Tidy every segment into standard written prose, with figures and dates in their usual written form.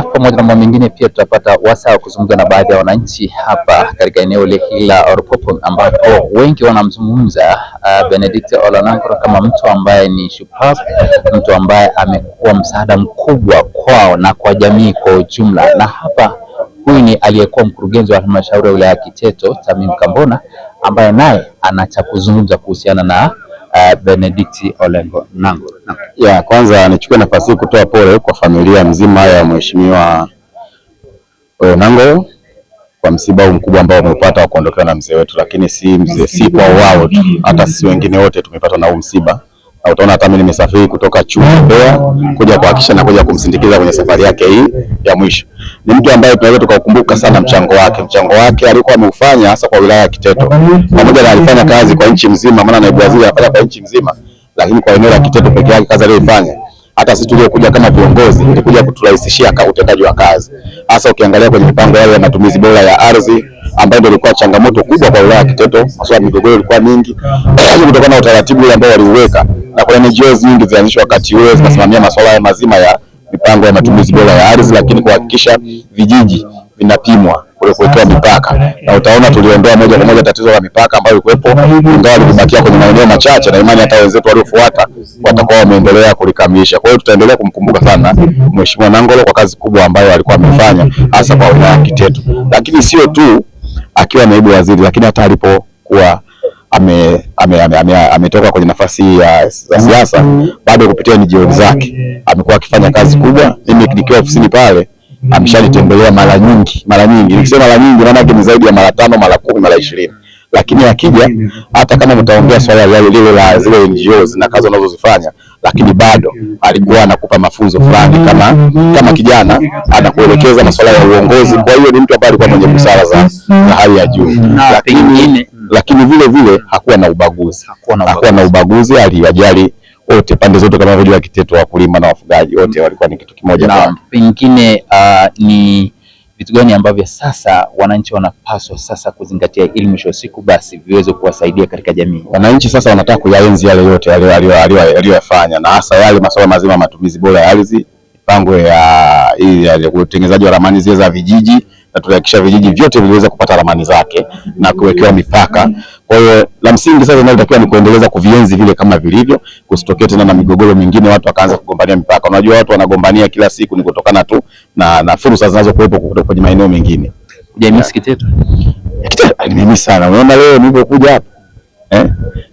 Pamoja na mambo mengine pia tutapata wasaa wa kuzungumza na baadhi ya wananchi hapa katika eneo hili la Orpopo, ambapo wengi wanamzungumza Benedict Ole Onankoro kama mtu ambaye ni shupavu, mtu ambaye amekuwa msaada mkubwa kwao na kwa jamii kwa ujumla. Na hapa huyu ni aliyekuwa mkurugenzi wa halmashauri ya wilaya ya Kiteto, Tamim Kambona, ambaye naye anacha kuzungumza kuhusiana na Benedict Ole Onankoro. Kwanza nichukue nafasi hii kutoa pole kwa familia mzima ya Mheshimiwa Ole Onankoro kwa msiba mkubwa ambao umepata wa kuondokewa na mzee wetu, lakini si kwa wao tu, hata sisi wengine wote tumepata na huu msiba. Na utaona hata mimi nimesafiri kutoka Chuo Mbeya kuja kuhakikisha na kuja kumsindikiza kwenye safari yake hii ya mwisho. Ni mtu ambaye tunaweza tukakumbuka sana mchango wake alikuwa ameufanya hasa kwa wilaya ya Kiteto. Pamoja na alifanya kazi kwa nchi mzima, maana naibu waziri anafanya kwa nchi mzima, lakini kwa eneo la Kiteto pekee yake kazi aliyofanya, hata sisi tuliokuja kama viongozi ilikuja kuturahisishia utendaji wa kazi. Hasa ukiangalia kwenye mipango yao ya matumizi bora ya ardhi ambayo ndio ilikuwa changamoto kubwa kwa wilaya ya Kiteto, masuala ya migogoro ilikuwa mingi kutokana na utaratibu ambao waliuweka, na kuna NGOs nyingi zilianzishwa wakati huo zinasimamia masuala mazima ya mipango ya matumizi bora ya ardhi, lakini kuhakikisha vijiji vinapimwa kuwekwa mipaka. Na utaona tuliondoa moja kwa moja tatizo la mipaka ambayo ilikuwepo, ingawa limebakia kwenye maeneo machache, na imani hata wenzetu waliofuata watakuwa wameendelea kulikamilisha. Kwa hiyo tutaendelea kumkumbuka sana Mheshimiwa Onankoro kwa kazi kubwa ambayo alikuwa amefanya hasa kwa wilaya ya Kiteto, lakini sio tu akiwa naibu waziri, lakini hata alipokuwa ametoka kwenye nafasi ya siasa, bado kupitia NGO zake amekuwa akifanya kazi kubwa. Mimi nikiwa ofisini pale ameshanitembelea mara nyingi. Nikisema mara nyingi maana yake ni zaidi ya mara 5, mara 10, mara 20. Lakini akija, hata kama mtaongea swala lile la zile NGOs na kazi wanazozifanya, lakini bado alikuwa anakupa mafunzo fulani kama kijana, anakuelekeza masuala ya uongozi. Kwa hiyo ni mtu ambaye alikuwa mwenye busara za hali ya juu, lakini vile hakuwa na ubaguzi, aliwajali wote, pande zote, kama vile Kiteto, wakulima na wafugaji wote walikuwa ni kitu kimoja. Na pengine ni vitu gani ambavyo sasa wananchi wanapaswa sasa kuzingatia ili mwisho wa siku basi viweze kuwasaidia katika jamii? Wananchi sasa wanataka kuyaenzi yale yote aliyofanya, na hasa yale masuala mazima matumizi bora ya ardhi, mipango ya utengenezaji wa ramani zile za vijiji, na tuhakikisha vijiji vyote viliweza kupata ramani zake na kuwekewa mipaka. Kwa hiyo la msingi sasa inatakiwa ni kuendeleza kuvienzi vile kama vilivyo, kusitokee tena na migogoro mingine, watu wakaanza kugombania mipaka. Unajua watu wanagombania kila siku ni kutokana tu na fursa zinazokuwepo kwenye maeneo mengine. Jamii Kiteto. Mimi sana. Unaona leo nilipokuja hapa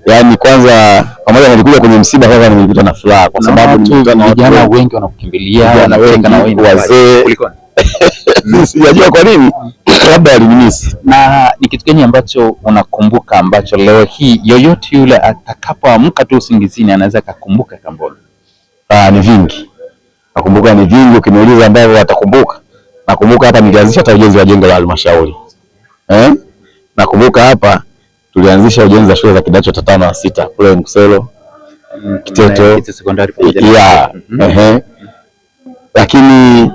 yaani kwanza pamoja nilikuja kwenye msiba, kwanza nilikuta na furaha kwa sababu nilikutana na vijana wengi wanakukimbilia, wanacheka na wengi wazee. Sijajua kwa nini, labda alinimisi. Na ni kitu gani ambacho unakumbuka ambacho leo hii yoyote yule atakapoamka tu usingizini anaweza kukumbuka Kambona? Ni vingi. Nakumbuka ni vingi, ukiniuliza ambavyo watakumbuka. Nakumbuka hapa nilianzisha hata ujenzi wa jengo la halmashauri. Nakumbuka hapa tulianzisha ujenzi wa shule za kidato cha 5 na 6 kule Mkuselo, Kiteto sekondari lakini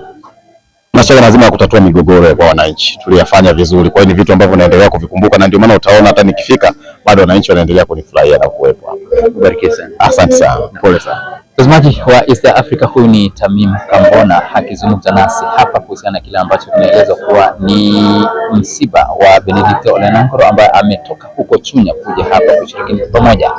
masuala mazima ya kutatua migogoro kwa wananchi tuliyafanya vizuri. Kwa hiyo ni vitu ambavyo naendelea kuvikumbuka, na ndio maana utaona hata nikifika bado wananchi wanaendelea kunifurahia na kuwepo hapa. Bariki sana. Asante sana. Pole sana. Mtazamaji wa East Africa, huyu ni Tamim Kambona akizungumza nasi hapa kuhusiana na kile ambacho tunaelezwa kuwa ni msiba wa Benedict Ole Onankoro ambaye ametoka huko Chunya kuja hapa kushiriki pamoja.